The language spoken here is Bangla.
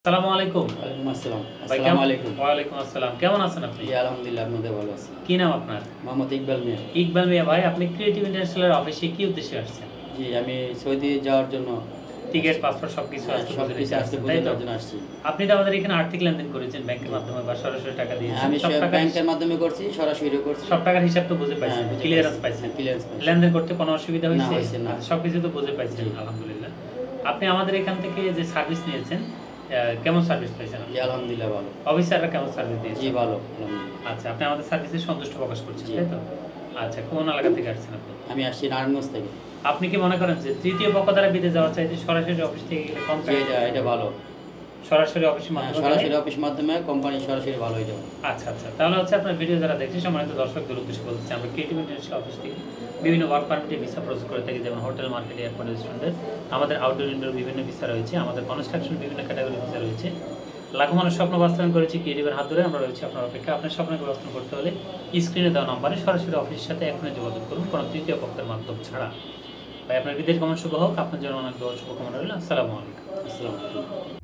আসসালামু আলাইকুম। ওয়ালাইকুম আসসালাম। ভাই আসসালামু আলাইকুম। ওয়ালাইকুম আসসালাম। কেমন আছেন আপনি? জি, আলহামদুলিল্লাহ আপনাদের ভালো আছি। কি নাম আপনার? মোহাম্মদ ইকবাল মিয়া। ইকবাল মিয়া ভাই, আপনি ক্রিয়েটিভ ইন্টারন্যাশনাল অফিসে কি উদ্দেশ্যে আসছেন? জি, আমি সৌদি যাওয়ার জন্য টিকেট, পাসপোর্ট সবকিছু আজকে বুঝে সবকিছু নিতে আজকে আসছেন, বুঝে তাই তো? নেওয়ার জন্য আসছি। আপনি তো আমাদের এখানে আর্থিক লেনদেন করেছেন ব্যাংকের মাধ্যমে বা সরাসরি টাকা দিয়েছেন। আমি সব টাকার ব্যাংকের মাধ্যমে করছি, সরাসরিও করছি। সব টাকার হিসাব তো বুঝে পাইছেন, বুঝে ক্লিয়ারেন্স পাইছি। পাইছেন। ক্লিয়ারেন্স পাইছি। লেনদেন করতে কোনো অসুবিধা না, হয়েছে? হয়েছে না। সবকিছু তো বুঝে পাইছেন, জি। আলহামদুলিল্লাহ। আপনি আমাদের এখান থেকে যে সার্ভিস নিয়েছেন, কেমন সার্ভিস পাইছেন? জি, আলহামদুলিল্লাহ ভালো। অফিসাররা কেমন সার্ভিস দিয়েছে? জি, ভালো আলহামদুলিল্লাহ। আচ্ছা, আপনি আমাদের সার্ভিসে সন্তুষ্ট প্রকাশ করছেন, জি। তাই তো? আচ্ছা, কোন এলাকা থেকে আসছেন আপনি? আমি আসছি নারায়ণগঞ্জ থেকে। আপনি কি মনে করেন যে তৃতীয় পক্ষ দ্বারা বিদেশ যাওয়ার চাইতে সরাসরি অফিস থেকে গেলে কম জি, এটা ভালো। সরাসরি অফিসের মাধ্যমে সরাসরি অফিস মাধ্যমে কোম্পানি সরাসরি ভালো হয়ে যাবে। আচ্ছা আচ্ছা, তাহলে হচ্ছে আপনার ভিডিও যারা দেখছে সম্মানিত দর্শকদের উদ্দেশ্যে বলতেছি, আমরা ক্রিয়েটিভ ইন্টারন্যাশনাল অফিস থেকে বিভিন্ন ওয়ার্ক পারমিটে ভিসা প্রসেস করে থাকি, যেমন হোটেল, মার্কেট, এয়ারপোর্ট, রেস্টুরেন্টের। আমাদের আউটডোর ইনডোর বিভিন্ন ভিসা রয়েছে, আমাদের কনস্ট্রাকশন বিভিন্ন ক্যাটাগরি ভিসা রয়েছে। লাখো মানুষ স্বপ্ন বাস্তবায়ন করেছি ক্রিয়েটিভের হাত ধরে। আমরা রয়েছি আপনার অপেক্ষা। আপনার স্বপ্নকে বাস্তবায়ন করতে হলে স্ক্রিনে দেওয়া নম্বরে সরাসরি অফিসের সাথে এখনই যোগাযোগ করুন, কোনো তৃতীয় পক্ষের মাধ্যম ছাড়া। ভাই, আপনার বিদেশ গমন শুভ হোক। আপনার জন্য অনেক শুভকামনা রইল। আসসালামু আলাইকুম। আসসালামু আলাইকুম।